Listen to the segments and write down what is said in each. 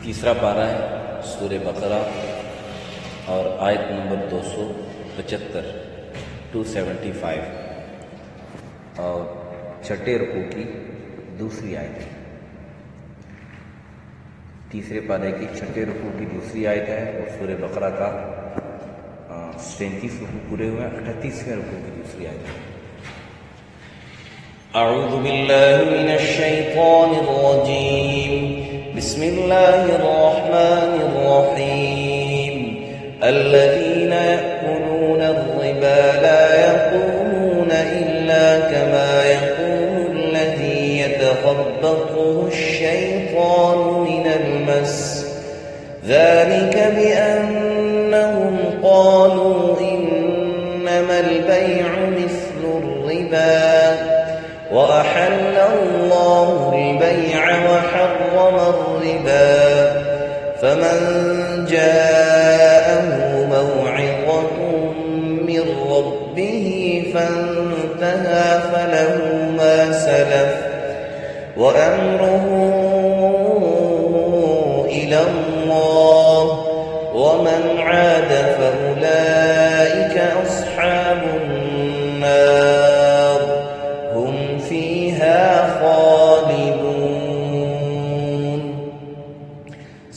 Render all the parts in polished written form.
تیسرا پارہ ہے سورہ بقرہ اور آیت نمبر 275 275 اور چھٹے رکوع کی دوسری آیت ہے۔ تیسرے پارے کی چھٹے رکوع کی دوسری آیت ہے اور سورہ بقرہ کا 37 رکوع پورے ہوئے، 38ویں رکوع کی دوسری آیت ہے۔ اعوذ باللہ من الشیطان الرجیم، بسم اللہ الرحمن الرحیم۔ الذین یأکلون الربا لا یقومون الا کما یقوم الذی یتخبطه الشیطان من المس، ذلك بأنهم قالوا إنما البيع مثل الربا وأحل الله البيع وحرم الربا، فمن جاءه موعظة من ربه فانتهى فله ما سلف وأمره إلى الله، ومن عاد فأولئك أصحاب النار هم فيها خالدون۔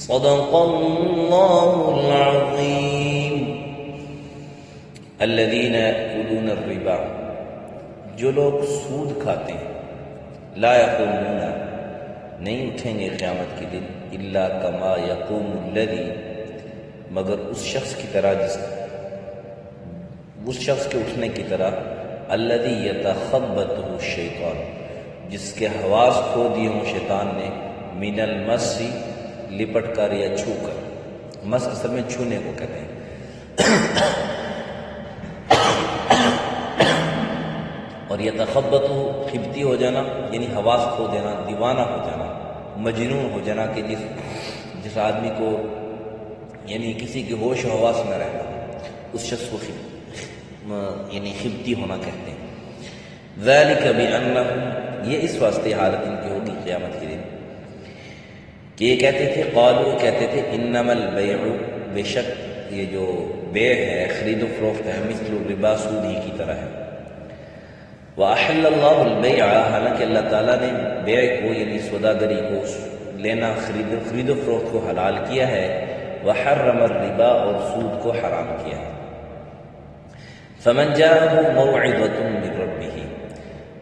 صدق الله العظيم۔ الذین یأکلون الربا، جو لوگ سود کھاتے ہیں، لا یقومون، نہیں اٹھیں گے قیامت کے دن، الا کما یقوم الذی، مگر اس شخص کی طرح اس شخص کے اٹھنے کی طرح، الذی یتخبطہ الشیطان، جس کے حواس کھو دیے ہوں شیطان نے، من المس، لپٹ کر یا چھو کر، مس اصل میں چھونے کو کہتے ہیں۔ اور یتخبطہ، خبتی ہو جانا یعنی حواس کھو دینا، دیوانہ ہو جانا، مجنون ہو جانا، کہ جس آدمی کو یعنی کسی کے ہوش و حواس میں رہنا، اس شخص کو یعنی خبتی ہونا کہتے ہیں۔ ذالک بأنہم، یہ اس واسطے حالت ان کی ہوگی قیامت کے دن کہ یہ کہتے تھے، قالوا کہتے تھے، انما البیع، بے شک یہ جو بیع ہے، خرید و فروخت ہے، مثل الربا، سود ہی کی طرح ہے۔ وَأَحَلَّ اللَّهُ الْبَيْعَ، حالانکہ اللہ تعالیٰ نے بیع کو یعنی سوداگری کو، لینا خرید و فروخت کو حلال کیا ہے، وَحَرَّمَ الرِّبَا، اور سود کو حرام کیا ہے۔ فَمَنْ جَاءَهُ مَوْعِظَةٌ مِّن رَّبِّهِ،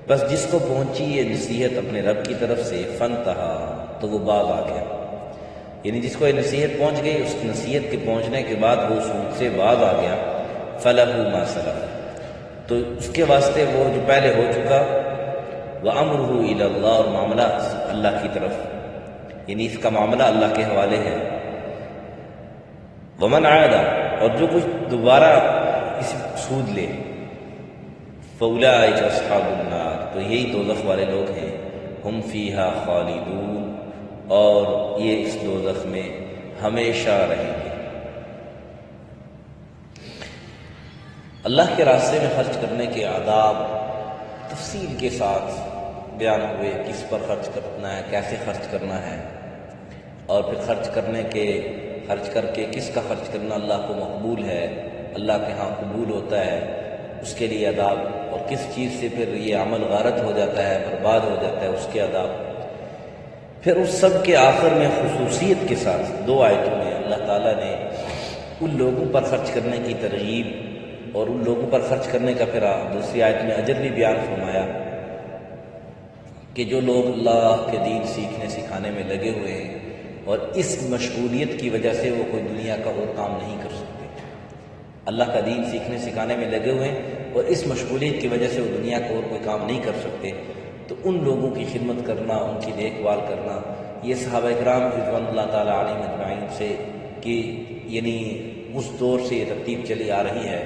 بس جس کو پہنچی یہ نصیحت اپنے رب کی طرف سے، فَانْتَهَا، تو وہ باز آ گیا، یعنی جس کو یہ نصیحت پہنچ گئی، اس نصیحت کے پہنچنے کے بعد وہ سود سے باز آ گیا، فَلَهُ مَا سَلَفَ، تو اس کے واسطے وہ جو پہلے ہو چکا، وَأَمْرُهُ إِلَى اللَّهِ، اور معاملہ اللہ کی طرف، یعنی اس کا معاملہ اللہ کے حوالے ہے۔ وَمَنْ عَادَ، اور جو کچھ دوبارہ اس سود لے، فَأُولَٰئِكَ أَصْحَابُ النَّارِ، تو یہی دوزخ والے لوگ ہیں، ہم فیہا خالدون، اور یہ اس دوزخ میں ہمیشہ رہیں گے۔ اللہ کے راستے میں خرچ کرنے کے آداب تفصیل کے ساتھ بیان ہوئے، کس پر خرچ کرنا ہے، کیسے خرچ کرنا ہے، اور پھر خرچ کر کے کس کا خرچ کرنا اللہ کو مقبول ہے، اللہ کے ہاں قبول ہوتا ہے، اس کے لیے آداب، اور کس چیز سے پھر یہ عمل غارت ہو جاتا ہے، برباد ہو جاتا ہے، اس کے آداب۔ پھر اس سب کے آخر میں خصوصیت کے ساتھ 2 آیتوں میں اللہ تعالیٰ نے ان لوگوں پر خرچ کرنے کی ترغیب اور ان لوگوں پر خرچ کرنے کا پھر دوسری آیت میں اجر بھی بیان فرمایا کہ جو لوگ اللہ کے دین سیکھنے سکھانے میں لگے ہوئے ہیں اور اس مشغولیت کی وجہ سے وہ کوئی دنیا کا اور کام نہیں کر سکتے، اللہ کا دین سیکھنے سکھانے میں لگے ہوئے ہیں اور اس مشغولیت کی وجہ سے وہ دنیا کا اور کوئی کام نہیں کر سکتے، تو ان لوگوں کی خدمت کرنا، ان کی دیکھ بھال کرنا، یہ صحابہ کرام رضوان اللہ تعالیٰ علیہم اجمعین سے کہ یعنی اس دور سے یہ ترتیب چلی آ رہی ہے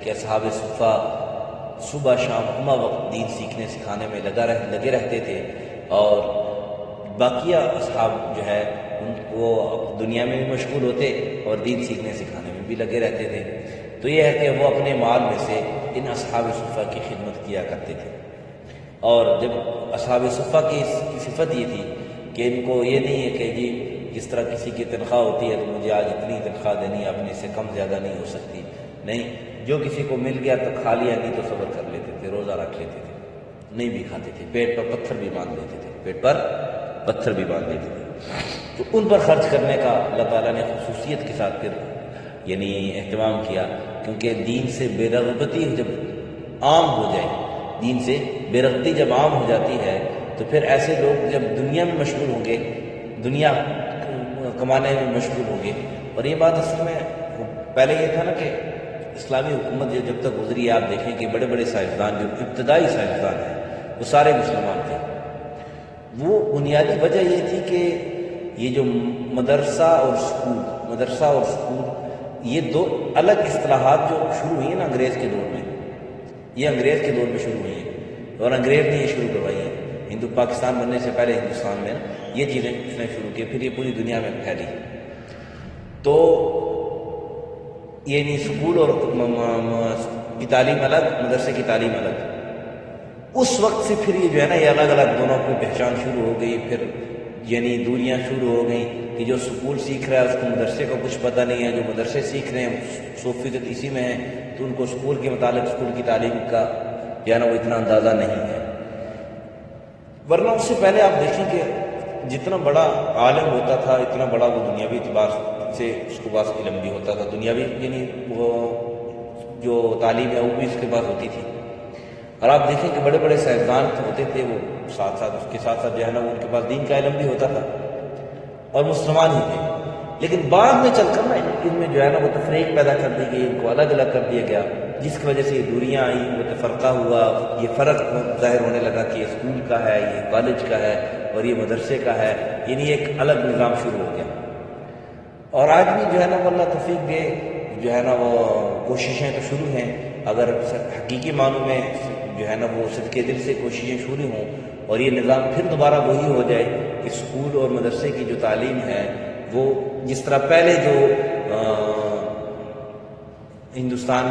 کہ اصحاب صفہ صبح شام ہمہ وقت دین سیکھنے سکھانے میں لگے رہتے تھے، اور باقیہ اصحاب جو ہے وہ دنیا میں بھی مشغول ہوتے اور دین سیکھنے سکھانے میں بھی لگے رہتے تھے۔ تو یہ ہے کہ وہ اپنے مال میں سے ان اصحاب صفہ کی خدمت کیا کرتے تھے، اور جب اصحاب صفہ کی صفت یہ تھی کہ ان کو یہ نہیں ہے کہ جی جس طرح کسی کی تنخواہ ہوتی ہے تو مجھے آج اتنی تنخواہ دینی ہے، اپنے اس سے کم زیادہ نہیں ہو سکتی، نہیں، جو کسی کو مل گیا تو کھا لیا، نہیں تو صبر کر لیتے تھے، روزہ رکھ لیتے تھے، نہیں بھی کھاتے تھے، پیٹ پر پتھر بھی باندھ دیتے تھے، پیٹ پر پتھر بھی باندھ دیتے تھے۔ تو ان پر خرچ کرنے کا اللہ تعالیٰ نے خصوصیت کے ساتھ پھر یعنی اہتمام کیا، کیونکہ دین سے بے رغبتی جب عام ہو جائے، دین سے بے رغبتی جب عام ہو جاتی ہے تو پھر ایسے لوگ جب دنیا میں مشغول ہوں گے، دنیا کمانے میں مشغول ہوں گے۔ اور یہ بات اصل میں پہلے یہ تھا نا کہ اسلامی حکومت جب تک گزری، آپ دیکھیں کہ بڑے بڑے سائنسدان جو ابتدائی سائنسدان ہیں وہ سارے مسلمان تھے۔ وہ بنیادی وجہ یہ تھی کہ یہ جو مدرسہ اور سکول یہ دو الگ اصطلاحات جو شروع ہوئی ہیں نا انگریز کے دور میں، یہ انگریز کے دور میں شروع ہوئی ہیں اور انگریز نے یہ شروع کروائی ہیں۔ پاکستان بننے سے پہلے ہندوستان میں یہ چیزیں اس نے شروع کی، پھر یہ پوری دنیا میں پھیلی۔ تو یہ نہیں، سکول اور کی تعلیم الگ، مدرسے کی تعلیم الگ۔ اس وقت سے پھر یہ جو ہے نا یہ الگ الگ دونوں کی پہچان شروع ہو گئی، پھر یعنی دوریاں شروع ہو گئیں کہ جو سکول سیکھ رہا ہے اس کو مدرسے کا کچھ پتہ نہیں ہے، جو مدرسے سیکھ رہے ہیں 100% اسی میں ہیں تو ان کو سکول کے متعلق سکول کی تعلیم کا جو ہے نا وہ اتنا اندازہ نہیں ہے۔ ورنہ اس سے پہلے آپ دیکھیں کہ جتنا بڑا عالم ہوتا تھا اتنا بڑا وہ دنیاوی اعتبار سے اس کے پاس علم بھی ہوتا تھا، دنیاوی یعنی وہ جو تعلیم ہے وہ بھی اس کے پاس ہوتی تھی۔ اور آپ دیکھیں کہ بڑے بڑے سائنسدان ہوتے تھے، وہ ساتھ ساتھ اس کے ساتھ ساتھ جو ہے نا وہ ان کے پاس دین کا علم بھی ہوتا تھا اور مسلمان ہی تھے۔ لیکن بعد میں چل کر نا ان میں جو ہے نا وہ تفریق پیدا کر دی گئی، ان کو الگ الگ کر دیا گیا، جس کی وجہ سے یہ دوریاں آئیں، وہ تفرقہ ہوا، یہ فرق ظاہر ہونے لگا کہ یہ اسکول کا ہے، یہ کالج کا ہے اور یہ مدرسے کا ہے، یعنی ایک الگ نظام شروع ہو گیا۔ اور آج بھی جو ہے نا وہ اللہ توفیق دے جو ہے نا وہ کوششیں تو شروع ہیں، اگر حقیقی معنوں میں جو ہے نا وہ صدقے دل سے کوششیں شروع ہوں اور یہ نظام پھر دوبارہ وہی ہو جائے کہ اسکول اور مدرسے کی جو تعلیم ہے وہ جس طرح پہلے جو ہندوستان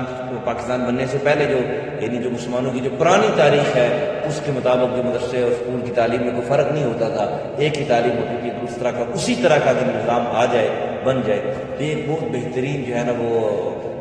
پاکستان بننے سے پہلے جو یعنی جو مسلمانوں کی جو پرانی تاریخ ہے اس کے مطابق جو مدرسے اور اسکول کی تعلیم میں کوئی فرق نہیں ہوتا تھا، ایک ہی تعلیم ہوتی تھی، تو اس طرح کا اسی طرح کا اگر نظام آ جائے، بن جائے تو یہ بہت بہترین جو ہے نا وہ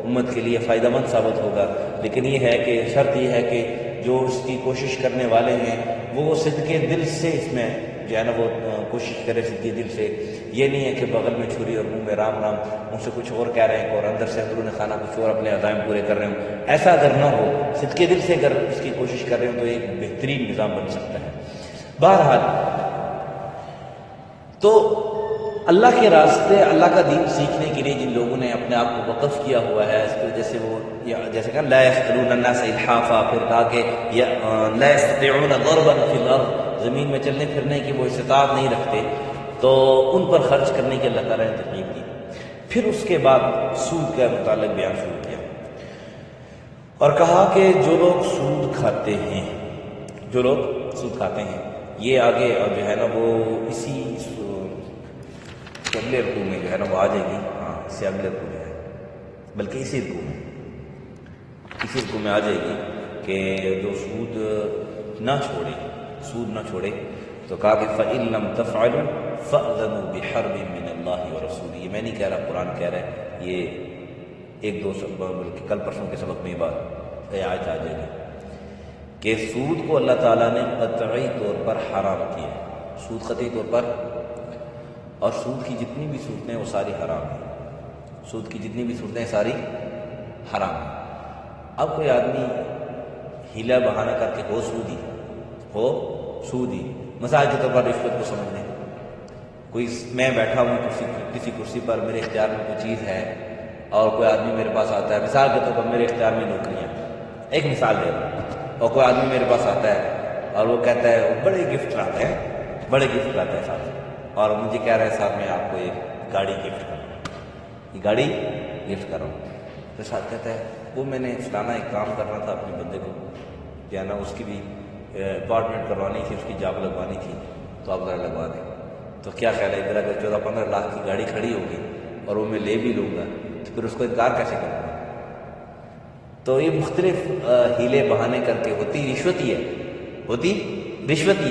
امت کے لیے فائدہ مند ثابت ہوگا۔ لیکن یہ ہے کہ شرط یہ ہے کہ جو اس کی کوشش کرنے والے ہیں وہ صدقے دل سے اس میں جو ہے نا وہ کوشش کرے، صدقے دل سے۔ یہ نہیں ہے کہ بغل میں چھری اور منہ میں رام رام، منہ سے کچھ اور کہہ رہے ہیں اور اندر سے اندرون خانہ کچھ اور اپنے عزائم پورے کر رہے ہوں، ایسا اگر نہ ہو، صدقے دل سے اگر اس کی کوشش کر رہے ہوں تو ایک بہترین نظام بن سکتا ہے۔ بہرحال تو اللہ کے راستے، اللہ کا دین سیکھنے کے لیے جن لوگوں نے اپنے آپ کو وقف کیا ہوا ہے، اس کی وجہ سے وہ جیسے کہا لا يسألون الناس الحافا، پھر کہا کہ لا يستطيعون ضربا في الارض، زمین میں چلنے پھرنے کی وہ استطاعت نہیں رکھتے، تو ان پر خرچ کرنے کی اللہ تعالیٰ نے ترغیب دی۔ پھر اس کے بعد سود کے متعلق بیان شروع کیا اور کہا کہ جو لوگ سود کھاتے ہیں، جو لوگ سود کھاتے ہیں، یہ آگے اور جو ہے نا وہ اسی اگلے رکوع میں جو ہے نا وہ آ جائے گی، ہاں اس سے اگلے رکوع جو ہے بلکہ اسی رکوع میں آ جائے گی کہ جو سود نہ چھوڑے تو کہا کہ فَإِن لَمْ تَفْعَلُوا فَأْذَنُوا بِحَرْبٍ مِّنَ اللَّهِ وَرَسُولِهِ۔ یہ میں نہیں کہہ رہا، قرآن کہہ رہا ہے، یہ ایک دو بلکہ کل پرسوں کے سبق میں یہ بات آیت آ جائے گی کہ سود کو اللہ تعالیٰ نے قطعی طور پر حرام کیا ہے، سود قطعی طور پر، اور سود کی جتنی بھی صورتیں وہ ساری حرام ہیں، سود کی جتنی بھی صورتیں ساری حرام ہیں۔ اب کوئی آدمی ہیلا بہانہ کر کے ہو سودی، مثال کے طور پر رشوت کو سمجھ لیں، کوئی میں بیٹھا ہوں کسی کرسی پر، میرے اختیار میں کوئی چیز ہے اور کوئی آدمی میرے پاس آتا ہے، مثال کے طور پر میرے اختیار میں نوکریاں، ایک مثال دے رہا ہوں، اور کوئی آدمی میرے پاس آتا ہے اور وہ کہتا ہے وہ بڑے گفٹ لاتے ہیں ساتھ، اور مجھے کہہ رہا ہے صاحب میں آپ کو ایک گاڑی گفٹ کر رہا ہوں، تو ساتھ کہتا ہے وہ میں نے فلانا ایک کام کرنا تھا اپنے بندے کو جو ہے نا اس کی بھی اپارٹمنٹ کروانی تھی، اس کی جاب لگوانی تھی، تو آپ ذرا لگوا دیں۔ تو کیا خیال ہے ادھر اگر 14-15 لاکھ کی گاڑی کھڑی ہوگی اور وہ میں لے بھی لوں گا تو پھر اس کو انکار کیسے کروں گا؟ تو یہ مختلف ہیلے بہانے کر کے ہوتی رشوت ہی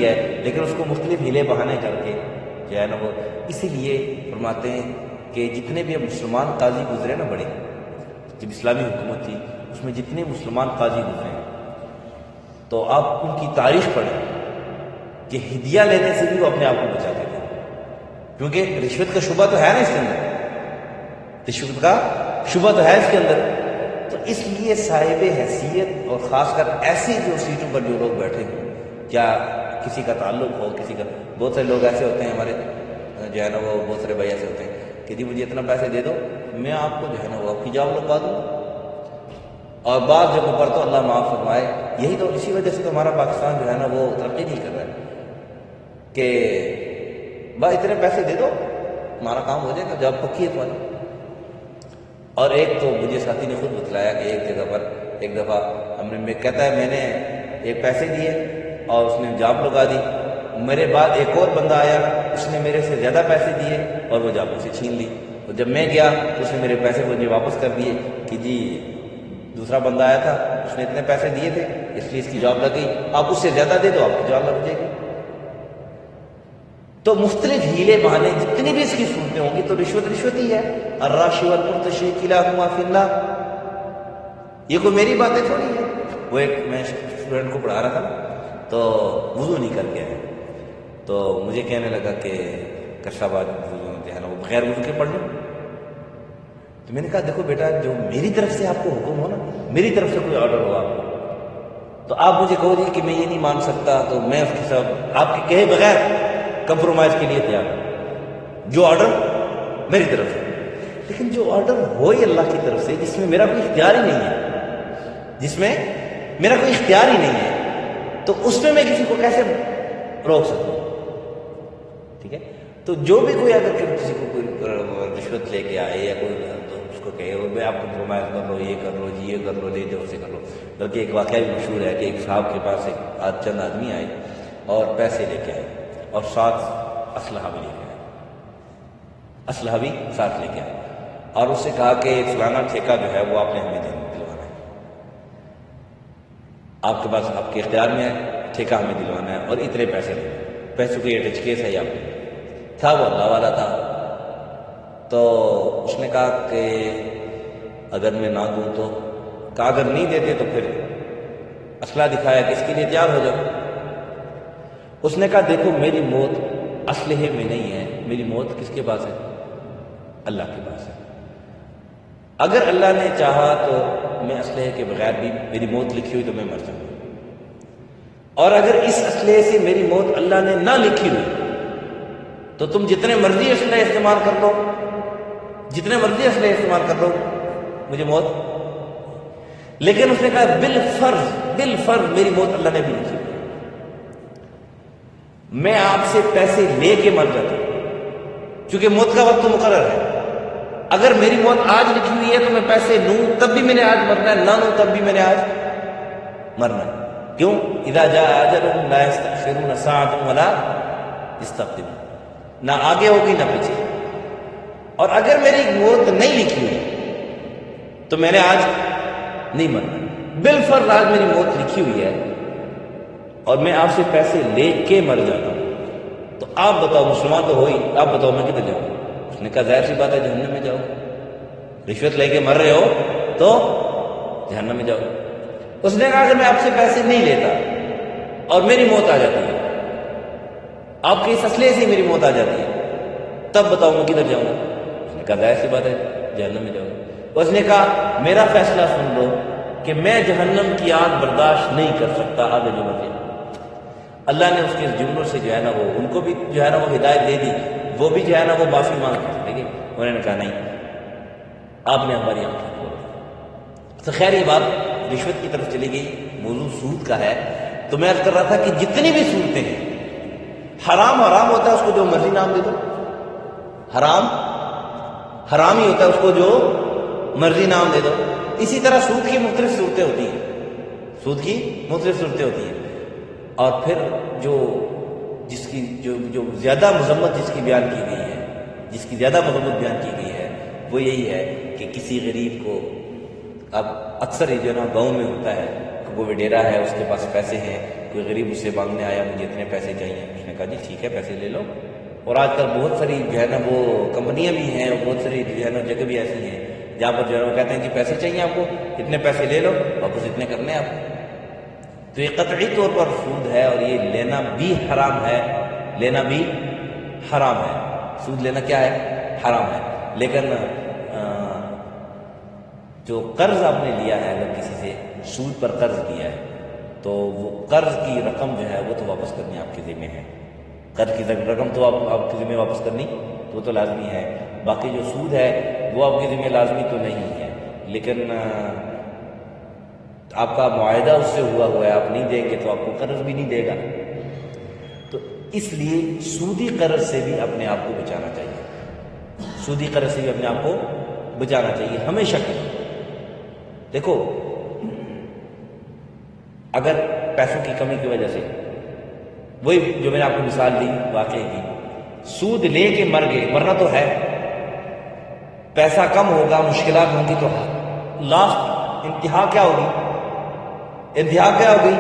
ہے، لیکن اس کو مختلف ہیلے بہانے کر کے جو ہے نا وہ اسی لیے فرماتے ہیں کہ جتنے بھی اب مسلمان قاضی گزرے نا بڑے، جب اسلامی حکومت تھی اس میں جتنے مسلمان قاضی گزرے تو آپ ان کی تاریخ پڑھیں کہ ہدیہ لینے سے بھی وہ اپنے آپ کو بچاتے تھے، کیونکہ رشوت کا شبہ تو ہے نا اس کے اندر، رشوت کا شبہ تو ہے اس کے اندر، تو اس لیے صاحب حیثیت اور خاص کر ایسی جو سیٹوں پر جو لوگ بیٹھے ہیں، کیا کسی کا تعلق ہو، کسی کا، بہت سے لوگ ایسے ہوتے ہیں ہمارے جو ہے نا وہ بہت سارے بھائی ایسے ہوتے ہیں کہ جی مجھے اتنا پیسے دے دو میں آپ کو جو ہے نا وہ آپ کی جاب لگوا دوں، اور بعض جگہوں پر تو اللہ معاف فرمائے، یہی تو اسی وجہ سے تو ہمارا پاکستان جو ہے نا وہ ترقی نہیں کر رہا ہے کہ بھائی اتنے پیسے دے دو ہمارا کام ہو جائے گا، جاب پکی ہے تمہاری۔ اور ایک تو مجھے ساتھی نے خود بتلایا کہ ایک جگہ پر ایک دفعہ ہم نے کہتا ہے میں نے ایک پیسے دیے اور اس نے جاب لگا دی، میرے بعد ایک اور بندہ آیا اس نے میرے سے زیادہ پیسے دیے اور وہ جاب مجھ سے چھین لی، تو جب میں گیا تو اس نے میرے پیسے مجھے واپس کر دیے کہ جی دوسرا بندہ آیا تھا اس نے اتنے پیسے دیے تھے اس لیے اس کی جاب لگ گئی، آپ اس سے زیادہ دے دو آپ کی جاب لگ جائے گی۔ تو مختلف ہیلے بہانے جتنی بھی اس کی صورتیں ہوں گی تو رشوت ہی ہے، الراشی والمرتشی کلاہما فی النار، یہ کوئی میری باتیں تھوڑی ہے۔ وہ ایک میں اسٹوڈنٹ کو پڑھا رہا تھا تو وضو نہیں کر کے آیا تو مجھے کہنے لگا کہ کشاباد جو ہے نا وہ بغیر وضو کے پڑھ لوں، تو میں نے کہا دیکھو بیٹا جو میری طرف سے آپ کو حکم ہو نا، میری طرف سے کوئی آرڈر ہو آپ کو تو آپ مجھے کہو جی کہ میں یہ نہیں مان سکتا تو میں اس کے ساتھ آپ کے کہے بغیر کمپرومائز کے لیے تیار ہوں، جو آرڈر میری طرف سے، لیکن جو آرڈر ہو ہی اللہ کی طرف سے جس میں میرا کوئی اختیار ہی نہیں ہے، جس میں میرا کوئی اختیار ہی نہیں ہے، تو اس میں کسی کو کیسے روک سکتا ہوں؟ ٹھیک ہے، تو جو بھی کوئی اگر کسی کو کوئی رشوت لے کے آئے یا کوئی تو اس کو کہے میں آپ کمپرومائز کر لو، یہ کر لو جی، یہ کر لو، لے جاؤ، اسے کر لو۔ بلکہ ایک واقعہ بھی مشہور ہے کہ ایک صاحب کے پاس ایک چند آدمی آئے اور پیسے لے کے آئے اور ساتھ اسلحہ بھی لے کے آئے، اسلحہ بھی ساتھ لے کے آئے اور اس سے کہا کہ فلانا ٹھیکہ جو ہے وہ آپ نے ہمیں دلوانا ہے، آپ کے پاس آپ کے اختیار میں ہے، ٹھیکہ ہمیں دلوانا ہے اور اتنے پیسے لیں، پیسوں کی ٹچ کیس ہے آپ تھا، وہ اللہ والا تھا، تو اس نے کہا کہ اگر میں نہ دوں تو، کہا اگر نہیں دیتے تو پھر اسلحہ دکھایا کہ اس کے لیے تیار ہو جاؤ۔ اس نے کہا دیکھو میری موت اسلحے میں نہیں ہے، میری موت کس کے پاس ہے؟ اللہ کے پاس ہے، اگر اللہ نے چاہا تو میں اسلحے کے بغیر بھی میری موت لکھی ہوئی تو میں مر جاؤں، اور اگر اس اسلحے سے میری موت اللہ نے نہ لکھی ہوئی تو تم جتنے مرضی اسلحے استعمال کر لو، جتنے مرضی اسلحے استعمال کر لو، مجھے موت، لیکن اس نے کہا بالفرض میری موت اللہ نے بھی لکھی ہوئی، میں آپ سے پیسے لے کے مر جاتا ہوں، چونکہ موت کا وقت تو مقرر ہے، اگر میری موت آج لکھی ہوئی ہے تو میں پیسے لوں تب بھی میں نے آج مرنا ہے، نہ لوں تب بھی میں نے آج مرنا ہے، کیوں؟ اذا جاء اجلهم لا يستأخرون ساعة ولا يستقدمون، نہ آگے ہوگی نہ پیچھے، اور اگر میری موت نہیں لکھی ہوئی تو میں نے آج نہیں مرنا، بالفرض آج میری موت لکھی ہوئی ہے اور میں آپ سے پیسے لے کے مر جاتا ہوں، تو آپ بتاؤ مسلمان تو ہوئی، آپ بتاؤ میں کدھر جاؤں؟ اس نے کہا ظاہر سی بات ہے جہنم میں جاؤ، رشوت لے کے مر رہے ہو تو جہنم میں جاؤ۔ اس نے کہا اگر میں آپ سے پیسے نہیں لیتا اور میری موت آ جاتی ہے، آپ کے اس اسلحے سے میری موت آ جاتی ہے، تب بتاؤ میں کدھر جاؤں گا؟ اس نے کہا ظاہر سی بات ہے جہنم میں جاؤں۔ اس نے کہا میرا فیصلہ سن لو کہ میں جہنم کی آگ برداشت نہیں کر سکتا، آگے جو مرضی۔ اللہ نے اس کے جملوں سے جو ہے نا وہ ان کو بھی جو ہے نا وہ ہدایت دے دی، وہ بھی جو ہے نا وہ معافی مانگتے تھے، لیکن انہوں نے کہا نہیں، آپ نے ہماری آنکھیں کھول دی۔ تو خیر یہ بات رشوت کی طرف چلی گئی، موضوع سود کا ہے، تو میں عرض کر رہا تھا کہ جتنی بھی صورتیں ہیں، حرام ہوتا ہے اس کو جو مرضی نام دے دو، حرام ہی ہوتا ہے اس کو جو مرضی نام دے دو۔ اسی طرح سود کی مختلف صورتیں ہوتی ہیں، سود کی مختلف صورتیں ہوتی ہیں، اور پھر جس کی جو زیادہ مذمت جس کی بیان کی گئی ہے، جس کی زیادہ مذمت بیان کی گئی ہے وہ یہی ہے کہ کسی غریب کو، اب اکثر یہ جو نا گاؤں میں ہوتا ہے کہ کوئی وڈیرا ہے، اس کے پاس پیسے ہیں، کوئی غریب اس سے مانگنے آیا مجھے اتنے پیسے چاہیے، اس نے کہا جی ٹھیک ہے پیسے لے لو، اور آج کل بہت ساری جو ہے نا وہ کمپنیاں بھی ہیں اور بہت ساری جو ہے نا جگہ بھی ایسی ہیں جہاں پر جو ہے وہ کہتے ہیں کہ پیسے چاہیے آپ کو، اتنے پیسے لے لو، واپس اتنے کرنے آپ کو۔ تو یہ قطعی طور پر سود ہے اور یہ لینا بھی حرام ہے، لینا بھی حرام ہے۔ سود لینا کیا ہے؟ حرام ہے۔ لیکن جو قرض آپ نے لیا ہے، اگر کسی سے سود پر قرض لیا ہے تو وہ قرض کی رقم جو ہے وہ تو واپس کرنی آپ کے ذمہ ہے۔ قرض کی رقم تو آپ کے ذمہ واپس کرنی وہ تو لازمی ہے، باقی جو سود ہے وہ آپ کے ذمہ لازمی تو نہیں ہے، لیکن آپ کا معاہدہ اس سے ہوا ہے، آپ نہیں دیں گے تو آپ کو قرض بھی نہیں دے گا۔ تو اس لیے سودی قرض سے بھی اپنے آپ کو بچانا چاہیے، سودی قرض سے بھی اپنے آپ کو بچانا چاہیے ہمیشہ کے لیے۔ دیکھو، اگر پیسوں کی کمی کی وجہ سے، وہی جو میں نے آپ کو مثال دی واقعے کی، سود لے کے مر گئے، مرنا تو ہے، پیسہ کم ہوگا، مشکلات ہوں گی، تو لاسٹ انتہا کیا ہوگی؟ انتہا کیا ہوگی؟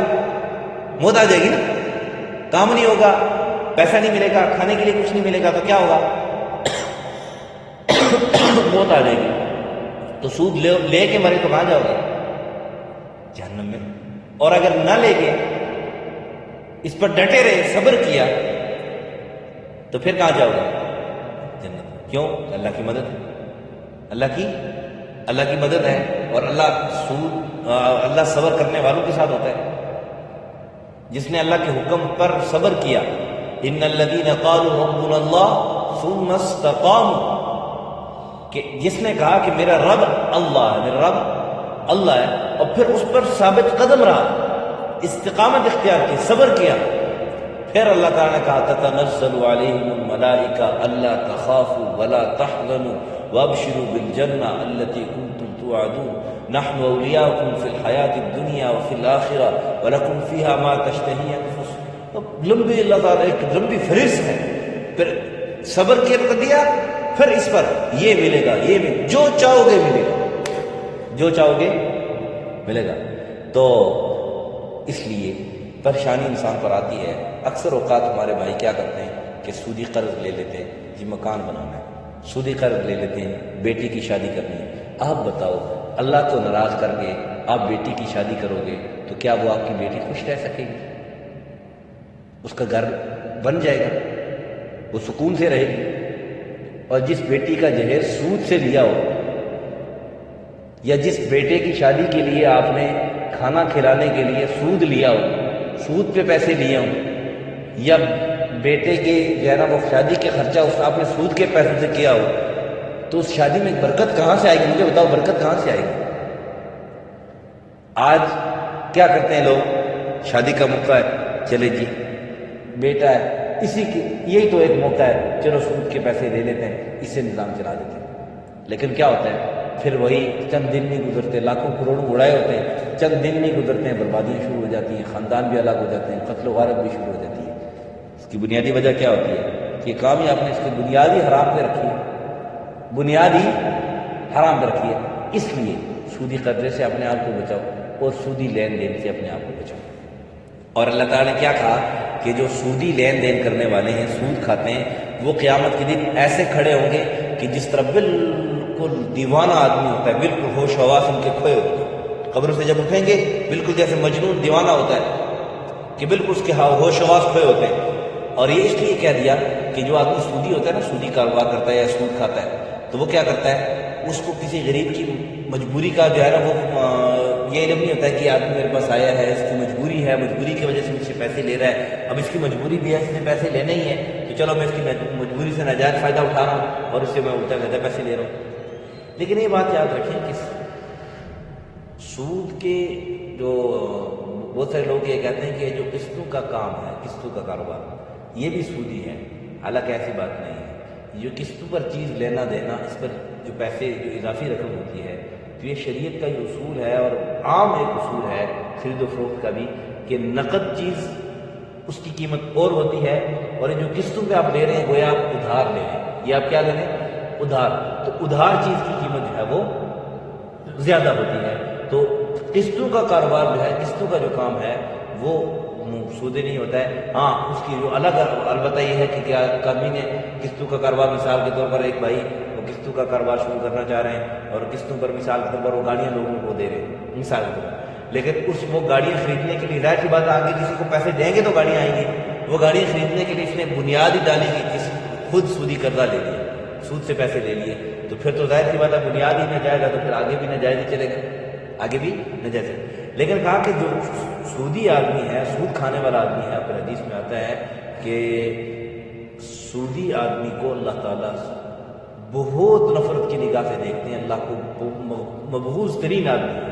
موت آ جائے گی نا، کام نہیں ہوگا، پیسہ نہیں ملے گا، کھانے کے لیے کچھ نہیں ملے گا، تو کیا ہوگا؟ موت آ جائے گی۔ تو سود لے کے مرے تو کہاں جاؤ گے؟ جہنم میں۔ اور اگر نہ لے کے اس پر ڈٹے رہے، صبر کیا، تو پھر کہاں جاؤ گے؟ جنت۔ کیوں؟ اللہ کی مدد ہے، اللہ کی مدد ہے، اور اللہ صبر کرنے والوں کے ساتھ ہوتا ہے۔ جس نے اللہ کے حکم پر صبر کیا، ان الذین قالوا ربنا اللہ ثم استقاموا، کہ جس نے کہا کہ میرا رب اللہ ہے، میرا رب اللہ ہے، اور پھر اس پر ثابت قدم رہا، استقامت اختیار کی، صبر کیا، پھر اللہ تعالیٰ نے کہا تتنزل علیہم الملائکہ الا تخافوا ولا تحزنوا وابشروا بالجنہ التی کنتم توعدون نحن اولیاؤکم فی الحیاۃ الدنیا وفی الآخرہ ولکم فیہا ما تشتہی انفسکم۔ لمبی اللہ تعالیٰ ایک لمبی فہرست ہے، پھر صبر کر دیا، پھر اس پر یہ ملے گا، یہ ملے، جو چاہو گے ملے گا، جو چاہو گے ملے گا۔ تو اس لیے پریشانی انسان پر آتی ہے۔ اکثر اوقات ہمارے بھائی کیا کرتے ہیں کہ سودی قرض لے لیتے ہیں، جی مکان بنانا ہے، سودی قرض لے لیتے ہیں، بیٹی کی شادی کرنی ہے۔ آپ بتاؤ، اللہ کو ناراض کر کے آپ بیٹی کی شادی کرو گے تو کیا وہ آپ کی بیٹی خوش رہ سکے گی؟ اس کا گھر بن جائے گا، وہ سکون سے رہے گی۔ اور جس بیٹی کا جہیز سود سے لیا ہو، یا جس بیٹے کی شادی کے لیے آپ نے کھانا کھلانے کے لیے سود لیا ہو، سود پہ پیسے لیے ہوں، یا بیٹے کے جو ہے نا وہ شادی کے خرچہ اس آپ نے سود کے پیسوں سے کیا ہو، تو اس شادی میں برکت کہاں سے آئے گی؟ مجھے بتاؤ، برکت کہاں سے آئے گی؟ آج کیا کرتے ہیں لوگ؟ شادی کا موقع ہے، چلے جی بیٹا ہے، اسی کی یہی تو ایک موقع ہے، چلو سود کے پیسے لے لیتے ہیں، اس سے نظام چلا دیتے ہیں۔ لیکن کیا ہوتا ہے؟ پھر وہی چند دن نہیں گزرتے، لاکھوں کروڑوں اڑائے ہوتے ہیں، چند دن نہیں گزرتے ہیں، بربادیاں شروع ہو جاتی ہیں، خاندان بھی الگ ہو جاتے ہیں، قتل و غارت بھی شروع ہو جاتی ہے۔ اس کی بنیادی وجہ کیا ہوتی ہے؟ کہ کام ہی آپ نے اس کی بنیادی حرام پہ رکھی ہے، بنیادی حرام پہ رکھی ہے۔ اس لیے سودی قرضے سے اپنے آپ کو بچاؤ اور سودی لین دین سے اپنے آپ کو بچاؤ۔ اور اللہ تعالیٰ نے کیا کہا کہ جو سودی لین دین کرنے والے ہیں، سود کھاتے ہیں، وہ قیامت کے دن ایسے کھڑے ہوں گے کہ جس طرح بالکل دیوانہ آدمی ہوتا ہے، بالکل ہوش حواس ان کے کھوئے ہوتے ہیں، قبر سے جب اٹھیں گے بالکل جیسے مجنون دیوانہ ہوتا ہے کہ بالکل اس کے ہوش حواس کھوئے ہوتے ہیں۔ اور یہ اس لیے کہہ دیا کہ جو آدمی سودی ہوتا ہے نا، سودی کاروبار کرتا ہے یا سود کھاتا ہے، تو وہ کیا کرتا ہے؟ اس کو کسی غریب کی مجبوری کا جو ہے نا وہ یہ علم نہیں ہوتا ہے کہ یہ آدمی میرے پاس آیا ہے، اس کی مجبوری ہے، مجبوری کی وجہ سے مجھ سے پیسے لے رہا ہے، اب اس کی مجبوری بھی ہے، اس نے پیسے لینے ہی ہیں، تو چلو میں اس کی مجبوری سے ناجائز فائدہ اٹھا رہا ہوں اور اس سے میں الٹا زیادہ پیسے لے رہا ہوں۔ لیکن یہ بات یاد رکھیں کہ سود کے جو بہت سارے لوگ یہ کہتے ہیں کہ جو قسطوں کا کام ہے، قسطوں کا کاروبار، یہ بھی سودی ہے، حالانکہ ایسی بات نہیں ہے۔ جو قسطوں پر چیز لینا دینا، اس پر جو پیسے جو اضافی رقم ہوتی ہے، تو یہ شریعت کا جو اصول ہے اور عام ایک اصول ہے خرید و فروخت کا بھی، کہ نقد چیز اس کی قیمت اور ہوتی ہے، اور جو قسطوں پہ آپ لے رہے ہیں گویا آپ ادھار لے رہے ہیں، یہ آپ کیا لے رہے ہیں؟ ادھار۔ تو ادھار چیز کی قیمت جو ہے وہ زیادہ ہوتی ہے۔ تو قسطوں کا کاروبار جو ہے، قسطوں کا جو کام ہے، وہ سودی نہیں ہوتا ہے. ہاں اس کی جو الگ البتہ یہ ہے کہ کیا کمی نے قسطوں کا کاروبار، مثال کے طور پر ایک بھائی وہ قسطوں کا کاروبار شروع کرنا چاہ رہے ہیں اور قسطوں پر مثال کے طور پر وہ گاڑیاں لوگوں کو دے رہے ہیں مثال کے طور پر، لیکن وہ گاڑیاں خریدنے کے لیے ظاہر سی بات آگے کسی کو پیسے دیں گے تو گاڑیاں آئیں گی. وہ گاڑیاں خریدنے کے لیے اس نے بنیاد ہی ڈالی گی، خود سودی قرضہ لے لیا، سود سے پیسے لے لیے، تو پھر تو ظاہر سی بات ہے بنیاد ہی نہ جائے گا تو پھر آگے بھی ناجائز ہی چلے گا، آگے بھی ناجائز ہے. لیکن کہا کہ جو سودی آدمی ہے، سود کھانے والا آدمی ہے، پھر حدیث میں آتا ہے کہ سودی آدمی کو اللہ تعالیٰ بہت نفرت کی نگاہ سے دیکھتے ہیں. اللہ کو مبغوض ترین آدمی ہے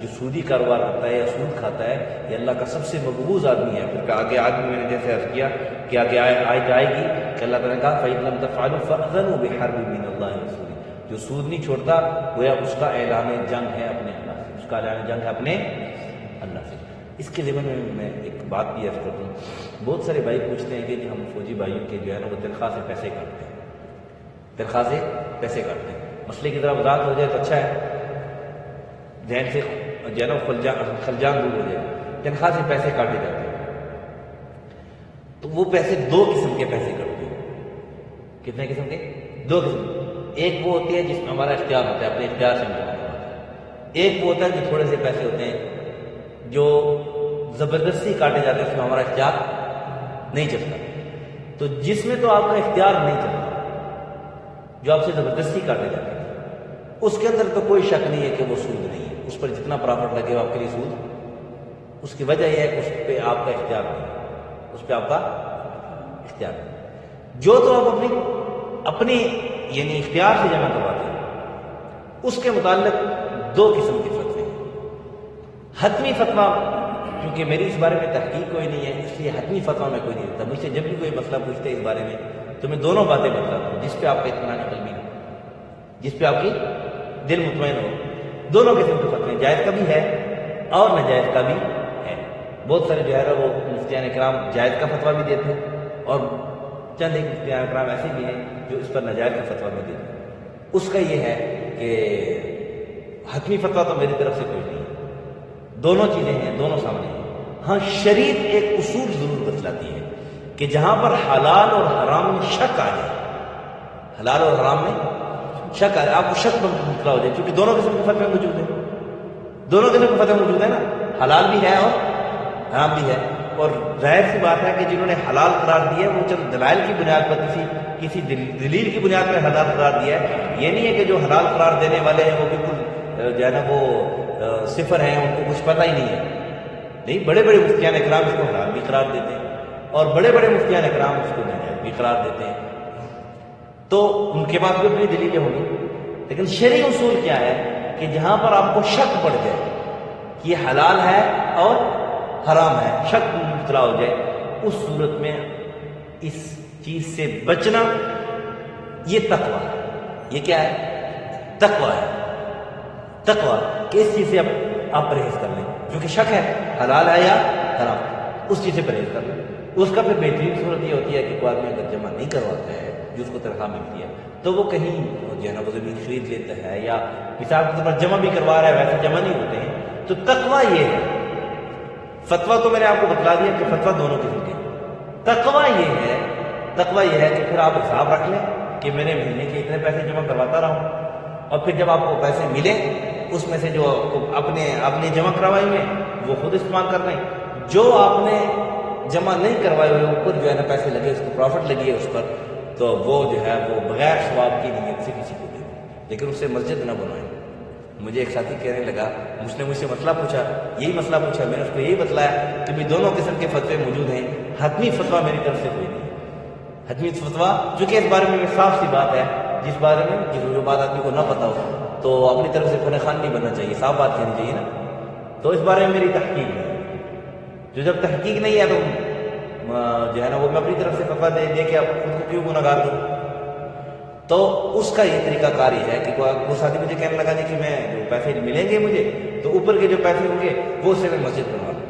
جو سودی کاروبار کرتا ہے یا سود کھاتا ہے، یہ اللہ کا سب سے مبغوض آدمی ہے. پھر آگے آدمی میں نے جیسے عرض کیا کہ آگے آیت آئے گی کہ اللہ تعالیٰ نے کہا فَإِن لَمْ تَفْعَلُوا فَأْذَنُوا بِحَرْبٍ مِّنَ اللَّهِ وَرَسُولِهِ. جو سود نہیں چھوڑتا گویا اس کا اعلان جنگ ہے اپنے اللہ سے، اس کا اعلان جنگ ہے اپنے اللہ سے. اس کے ضمن میں ایک بات بھی عرض کرتا ہوں. بہت سارے بھائی پوچھتے ہیں کہ ہم فوجی بھائیوں کے جو ہے نا وہ تنخواہ سے پیسے کاٹتے ہیں، تنخواہ سے پیسے کاٹتے ہیں. مسئلے کی طرح وضاحت ہو جائے تو اچھا ہے، ذہن سے جو ہے نا خلجان دور ہو جائے. تنخواہ سے پیسے کاٹے جاتے ہیں تو وہ پیسے دو قسم کے پیسے کٹتے ہیں. کتنے قسم کے؟ دو قسم. ایک وہ ہوتی ہے جس میں ہمارا اختیار ہوتا ہے، اپنے اختیار سے جمع کرواتے ہیں. ایک وہ ہوتا ہے جو تھوڑے سے پیسے ہوتے ہیں جو زبردستی کاٹے جاتے ہیں، اس میں ہمارا اختیار نہیں چلتا. تو جس میں تو آپ کا اختیار نہیں چلتا، جو آپ سے زبردستی کاٹے جاتے ہیں، اس کے اندر تو کوئی شک نہیں ہے کہ وہ سود نہیں ہے. اس پر جتنا پرافٹ لگے وہ آپ کے لیے سود. اس کی وجہ یہ ہے کہ اس پہ آپ کا اختیار نہیں ہے، اس پہ آپ کا اختیار نہیں. جو تو آپ اپنی یعنی اختیار سے جمع کرواتے ہیں، اس کے متعلق دو قسم کے فتوے ہیں. حتمی فتویٰ، کیونکہ میری اس بارے میں تحقیق کوئی نہیں ہے اس لیے حتمی فتویٰ میں کوئی نہیں دیتا. مجھ سے جب بھی کوئی مسئلہ پوچھتے اس بارے میں تو میں دونوں باتیں بتلاتا ہوں، جس پہ آپ کا اطمینان قلبی ہو، جس پہ آپ کی دل مطمئن ہو. دونوں قسم کے فتوے، جائز کا بھی ہے اور ناجائز کا بھی ہے. بہت سارے جو ہے وہ مفتیان کرام جائز کا فتویٰ بھی دیتے ہیں اور چند ایک مفتیان کرام ایسے بھی ہیں جو اس پر ناجائز کا فتویٰ بھی دیتے ہیں. اس کا یہ ہے کہ حتمی فتویٰ تو میری طرف سے کوئی نہیں ہے. دونوں چیزیں ہیں، دونوں سامنے ہیں. ہاں شریعت ایک اصول ضرور بتلاتی ہے کہ جہاں پر حلال اور حرام میں شک آ جائے، حلال اور حرام میں شک آئے، آپ کو شک پر مطلع ہو جائے، کیونکہ دونوں قسم کے فتوے موجود ہیں. دونوں قسم کے فتوے موجود ہیں نا، حلال بھی ہے اور حرام بھی ہے. اور ظاہر سی بات ہے کہ جنہوں نے حلال قرار دیا ہے وہ چند دلائل کی بنیاد پر کسی دلیل کی بنیاد پر حلال قرار دیا ہے. یہ نہیں ہے کہ جو حلال قرار دینے والے ہیں وہ بالکل جو ہے نا وہ صفر ہیں، ان کو کچھ پتہ ہی نہیں ہے. نہیں، بڑے بڑے مفتیان اکرام اس کو حلال بھی قرار دیتے ہیں اور بڑے بڑے مفتیان اکرام اس کو ناجائز بھی قرار دیتے ہیں. تو ان کے پاس بھی اپنی دلیلیں ہوں گی. لیکن شرعی اصول کیا ہے کہ جہاں پر آپ کو شک پڑ جائے کہ یہ حلال ہے اور حرام ہے، شک مطلع ہو جائے، اس صورت میں اس چیز سے بچنا یہ تقویٰ ہے. یہ کیا ہے؟ تقویٰ ہے. تقویٰ کہ اس چیز سے آپ پرہیز کر لیں، جو کہ شک ہے حلال ہے یا حرام، اس چیز سے پرہیز کر لیں. اس کا پھر بہترین صورت یہ ہوتی ہے کہ کوئی آدمی اگر جمع نہیں کرواتا ہے جو اس کو تنخواہ ملتی ہے تو وہ کہیں جو ہے نا وہ زمین خرید لیتا ہے یا مثال کے طور پر جمع بھی کروا رہا ہے، ویسے جمع نہیں ہوتے ہیں. تو تقویٰ یہ ہے. فتویٰ تو میں نے آپ کو بتلا دیا کہ فتویٰ دونوں قسم کے. تقویٰ یہ ہے کہ پھر آپ حساب رکھ لیں کہ میں نے مہینے کے اتنے پیسے جمع کرواتا رہا ہوں، اور پھر جب آپ کو پیسے ملے اس میں سے جو آپ نے جمع کروائے ہوئے وہ خود استعمال کر لیں. جو آپ نے جمع نہیں کروائے ہوئے اوپر جو ہے نا پیسے لگے، اس کو پروفٹ لگی ہے اس پر، تو وہ جو ہے وہ بغیر ثواب کی نیت سے کسی کو دے دیں، لیکن اس سے مسجد نہ بنائیں. مجھے ایک ساتھی کہنے لگا، اس نے مجھ سے مسئلہ پوچھا، یہی مسئلہ پوچھا، میں نے اس کو یہی بتلایا کہ بھی دونوں قسم کے فتوے موجود ہیں، حتمی فتویٰ میری طرف سے کوئی نہیں ہے. حتمی فتویٰ چونکہ اس بارے میں صاف سی بات ہے، جس بارے میں جو بات آدمی کو نہ پتا ہو تو اپنی طرف سے فن خان نہیں بننا چاہیے، صاف بات کہنی چاہیے نا. تو اس بارے میں میری تحقیق نہیں ہے. جو جب تحقیق نہیں ہے تو جو ہے نا وہ میں اپنی طرف سے فتویٰ دے کے آپ خود کو کیوں گناہگار دوں. تو اس کا یہ طریقہ کار یہ ہے کہ وہ ساتھی مجھے کہنے لگا کہ میں جو پیسے ملیں گے مجھے تو اوپر کے جو پیسے ہوں گے وہ اسے میں مسجد بنوا دوں گا،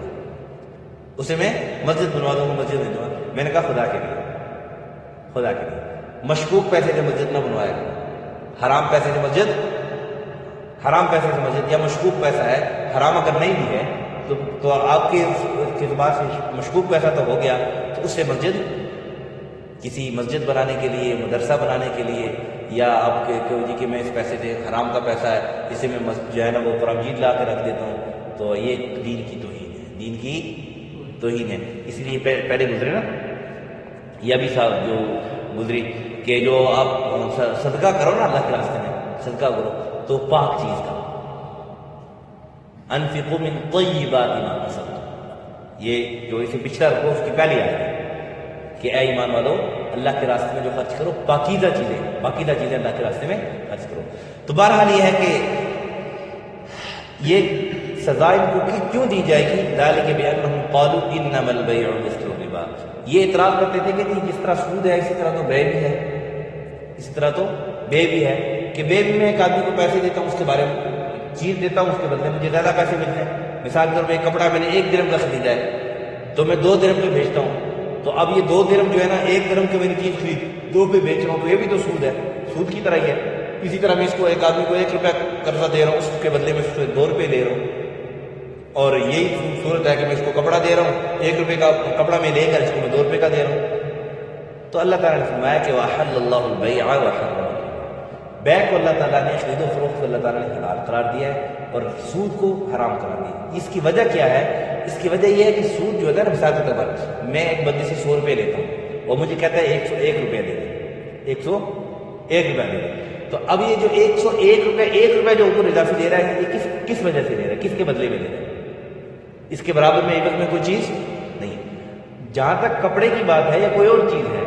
اسے میں مسجد بنوا دوں گا، مسجد نہیں دوں گا. میں نے کہا خدا کے لیے مشکوک پیسے سے مسجد نہ بنوائے گا. حرام پیسے سے مسجد یا مشکوک پیسہ ہے، حرام اگر نہیں بھی ہے تو آپ کے اس اعتبار سے مشکوک پیسہ تو ہو گیا، تو اس سے مسجد، کسی مسجد بنانے کے لیے، مدرسہ بنانے کے لیے، یا آپ کے جی کہ میں اس پیسے سے حرام کا پیسہ ہے اسے میں جو ہے نا وہ قرآن مجید لا کے رکھ دیتا ہوں، تو یہ دین کی توہین ہے، دین کی توہین ہے۔ اس لیے پہلے گزرے نا، یہ ابھی صاحب جو گزری کہ جو آپ صدقہ کرو نا اللہ کے راستے میں، صدقہ کرو تو پاک چیز کا، انفقوا من طیبات ما کسبتم، یہ جو اسے پچھلا رکو اس کی پہلی آیت ہے کہ اے ایمان والو اللہ کے راستے میں جو خرچ کرو پاکیزہ چیزیں اللہ کے راستے میں خرچ کرو۔ تو بہرحال یہ ہے کہ یہ سزا ان کو کیوں دی جائے گی؟ ذالک بانہم قالوا انما البیع مثل الربا، یہ اعتراض کرتے تھے کہ جس طرح سود ہے اسی طرح تو بے بھی ہے، اسی طرح تو بے بھی ہے، کہ بے بھی میں ایک آدمی کو پیسے دیتا ہوں، اس کے بارے میں چیز دیتا ہوں، اس کے بدلے مجھے زیادہ پیسے ملتے ہیں۔ مثال کے طور پہ ایک کپڑا میں نے 1 درہم کا خریدا ہے تو میں 2 درہم پہ بیچتا ہوں، تو اب یہ 2 درہم جو ہے نا 1 درہم کی میں نے چیز خرید 2 پہ بیچ رہا ہوں، تو یہ بھی تو سود ہے، سود کی طرح ہی ہے۔ اسی طرح میں اس کو ایک آدمی کو 1 روپیہ قرضہ دے رہا ہوں، اس کے بدلے میں اس کو 2 روپے لے رہا ہوں، اور یہی صورت ہے کہ میں اس کو کپڑا دے رہا ہوں، 1 روپے کا کپڑا میں لے کر اس کو میں 2 روپے کا دے رہا ہوں۔ تو اللہ تعالیٰ نے فرمایا کہ وَأَحَلَّ اللَّهُ الْبَيْعَ وَحَرَّمَ الرِّبَا، بیع کو اللہ تعالیٰ نے، خرید و فروخت کو اللہ تعالیٰ نے حلال قرار دیا ہے اور سود کو حرام قرار دیا۔ اس کی وجہ کیا ہے؟ اس کی وجہ یہ ہے کہ سود جو ہے نا، مثال کے طور پر میں ایک بندے سے 100 روپے لیتا ہوں اور مجھے کہتا ہے 101 روپے دے دے، 101 روپے دے دے، تو اب یہ جو 101 روپے جو اوپر اضافی دے رہا ہے یہ کس وجہ سے دے رہا ہے، کس کے بدلے میں دے رہا ہے؟ اس کے برابر میں عوض میں کوئی چیز نہیں۔ جہاں تک کپڑے کی بات ہے یا کوئی اور چیز ہے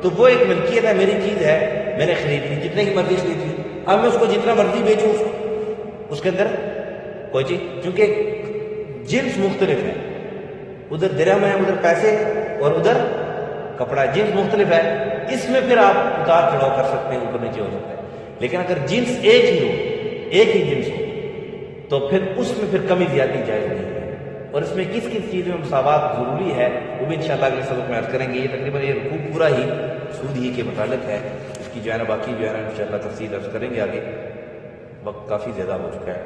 تو وہ ایک ملکیت ہے، میری چیز ہے، میں نے خرید لی، جتنے کی مرضی خرید لی، اب میں اس کو جتنا مرضی بیچوں اس کے اندر کوئی چیز، کیونکہ جنس مختلف ہے، ادھر درہم ہے، ادھر پیسے، اور ادھر کپڑا، جنس مختلف ہے، اس میں پھر آپ اتار چڑھاؤ کر سکتے ہیں، اوپر نیچے ہو سکتا ہے۔ لیکن اگر جنس ایک ہی ہو، ایک ہی جنس ہو، تو پھر اس میں پھر کمی زیادتی جائز نہیں ہے، اور اس میں کس کس چیز میں مساوات ضروری ہے وہ بھی انشاءاللہ اگلے سبق میں عرض کریں گے۔ یہ تقریباً یہ رکوع پورا ہی سود ہی کے متعلق ہے، اس کی جو ہے نا باقی جو ہے نا انشاءاللہ تفصیل عرض کریں گے آگے، وقت کافی زیادہ ہو چکا ہے۔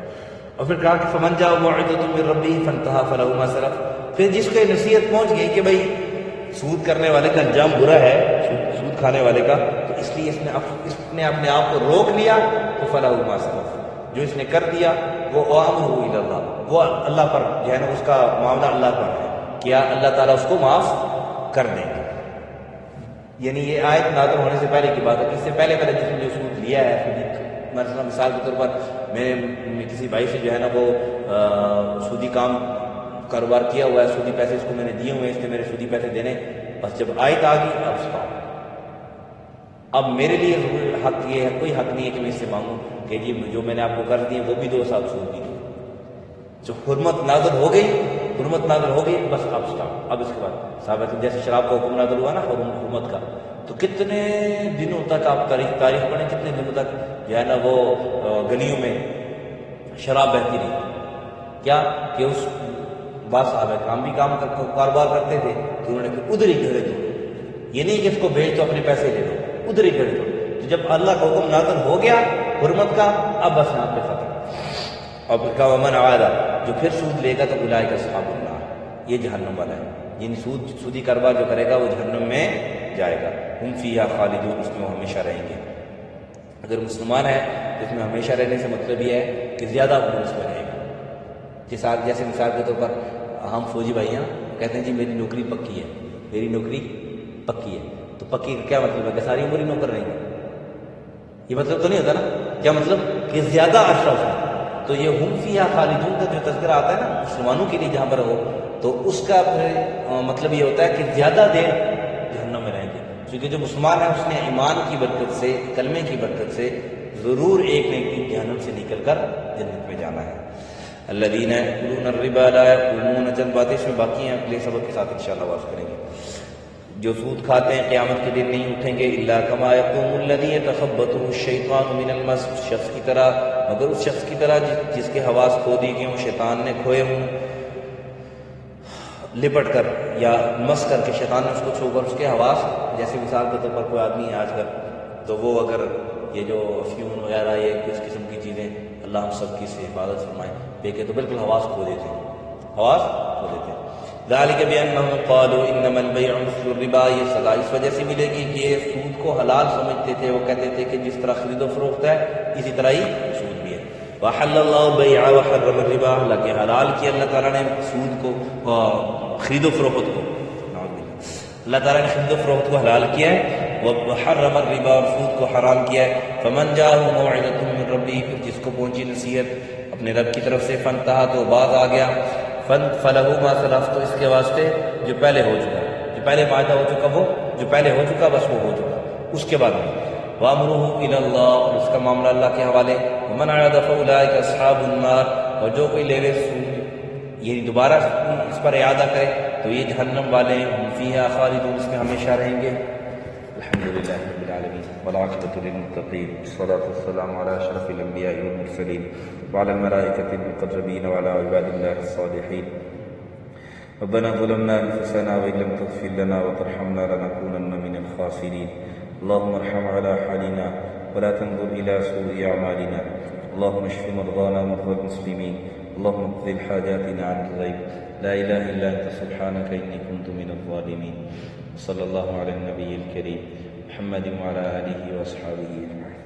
اور پھر کہا کہ فمن جاء موعظۃ من ربہ فانتہى فلہ ما سلف، پھر جس کو نصیحت پہنچ گئی کہ بھائی سود کرنے والے کا انجام برا ہے، سود کھانے والے کا، تو اس لیے اس نے اپنے آپ کو روک لیا، تو فلہ ما سلف، جو اس نے کر دیا وہ امرہ الی اللہ، وہ اللہ پر جو ہے نا اس کا معاملہ اللہ پر ہے، کیا اللہ تعالیٰ اس کو معاف کر دیں گے۔ یعنی یہ آیت نازل ہونے سے پہلے کی بات ہے، اس سے پہلے جس نے جو سود لیا ہے، مثلا مثال کے طور پر میں کسی بھائی سے جو ہے نا وہ سودی کاروبار کیا ہوا ہے، سودی پیسے اس کو میں نے دیے ہوئے ہیں، اس نے میرے سودی پیسے دینے، بس جب آیت آ گئی اب اس کا اب میرے لیے حق یہ ہے، کوئی حق نہیں ہے کہ میں اس سے مانگوں کہ جی جو میں نے آپ کو قرض دیے وہ بھی دو، ساتھ سود بھی دو۔ جو حرمت نازل ہو گئی بس اب سٹاپ، اب اس کے بعد ثابت، جیسے شراب کا حکم نازل ہوا نا حرمت کا، تو کتنے دنوں تک آپ تاریخ پڑھیں، کتنے دنوں تک جو ہے نا وہ گلیوں میں شراب بہتی رہی، کیا کہ اس بعض صحابہ کرام بھی کاروبار کرتے تھے تو انہوں نے کہ ادھر ہی گھڑے دو، یہ نہیں کہ اس کو بیچ تو اپنے پیسے لے دو، ادھر ہی گھڑے دو۔ تو جب اللہ کا حکم نازل ہو گیا حرمت کا، اب بس یہاں پہ ختم۔ اور پھر کہا ومن عاد، جو پھر سود لے گا تو اولئک اصحاب النار، یہ جہنم والا ہے، یعنی سودی کاروبار جو کرے گا وہ جہنم میں جائے گا، ہم فیہا خالدون، اس میں وہ ہمیشہ رہیں گے۔ اگر مسلمان ہے تو اس میں ہمیشہ رہنے سے مطلب یہ ہے کہ زیادہ عمر اس میں رہے گا۔ جیسے مثال کے طور پر ہم فوجی بھائی ہیں، کہتے ہیں جی میری نوکری پکی ہے، تو پکی کا کیا مطلب ہے کہ ساری عمر ہی نوکر رہیں گے؟ یہ مطلب تو نہیں ہوتا نا، کیا مطلب کہ زیادہ عرصہ اس میں۔ تو یہ ہم فیہا خالدون کا جو تذکرہ آتا ہے نا مسلمانوں کے لیے جہاں پر ہو، تو اس کا مطلب یہ ہوتا ہے کہ زیادہ دیر جہنم میں رہیں گے، کیونکہ جو مسلمان ہے اس نے ایمان کی برکت سے، کلمے کی برکت سے ضرور ایک نہ ایک دن جہنم سے نکل کر جنت میں جانا ہے۔ الذین یأکلون الربا لا یقومون، چند باتیں اس میں باقی ہیں، اگلے سبق کے ساتھ انشاءاللہ واضح کریں گے۔ جو سود کھاتے ہیں قیامت کے دن نہیں اٹھیں گے، الا کما یقوم الذی یتخبطہ الشیطان من المس، شخص کی طرح، مگر اس شخص کی طرح جس کے حواس کھو دی گئے ہوں، شیطان نے کھوئے ہوں لپٹ کر یا مس کر کے، شیطان نے اس کو چھو کر اس کے حواس، جیسے مثال کے طور پر کوئی آدمی ہے آج کل تو وہ اگر یہ جو افیون وغیرہ یہ کس قسم کی چیزیں، اللہ ہم سب کی سے حفاظت فرمائے، دیکھے تو بالکل حواس کھو دیتے ہیں، ذالک بانہم قالوا انما البیع مثل الربا، یہ سزا اس وجہ سے ملے گی کہ یہ سود کو حلال سمجھتے تھے، وہ کہتے تھے کہ جس طرح خرید و فروخت ہے اسی طرح ہی سود بھی ہے۔ وحل اللہ البیع وحرم الربا، حالانکہ حلال کیا اللہ تعالیٰ نے سود کو، خرید و فروخت کو، اللہ تعالیٰ نے خرید و فروخت کو حلال کیا ہے، وحرم الربا، اور سود کو حرام کیا ہے۔ فمن جاءہ موعظۃ من ربہ، جس کو پہنچی نصیحت اپنے رب کی طرف سے، فانتہا، تو باز آ گیا، فلہ ما سلف، تو اس کے واسطے جو پہلے ہو چکا، جو پہلے معاہدہ ہو چکا، وہ جو پہلے ہو چکا بس وہ ہو چکا، اس کے بعد نہیں۔ وامرہ الی اللہ، اور اس کا معاملہ اللہ کے حوالے۔ ومن عاد فاولئک اصحاب النار، اور جو کوئی لے لے سود، یہ دوبارہ اس پر اعادہ کرے تو یہ جہنم والے ہیں، ہم فیہا خالدون، اس میں ہمیشہ رہیں گے۔ الحمدللہ رب العالمین والعاقبۃ للمتقین، والصلاۃ والسلام علی اشرف الانبیاء والمرسلین وعلی الملائکۃ المقربین وعلی عباد اللہ الصالحین۔ ربنا ظلمنا انفسنا وان لم تغفر لنا وترحمنا لنكونن من الخاسرین۔ اللهم ارحم على حالنا ولا تنظر الى سوء اعمالنا، اللهم اشف مرضانا ومرضى المسلمين، اللهم اقض حاجاتنا عن الغيب، لا اله الا انت سبحانك اني كنت من الظالمين۔ صلی اللہ علیہ النبی الکریم محمد وعلی آلہ واصحابہ اجمعین۔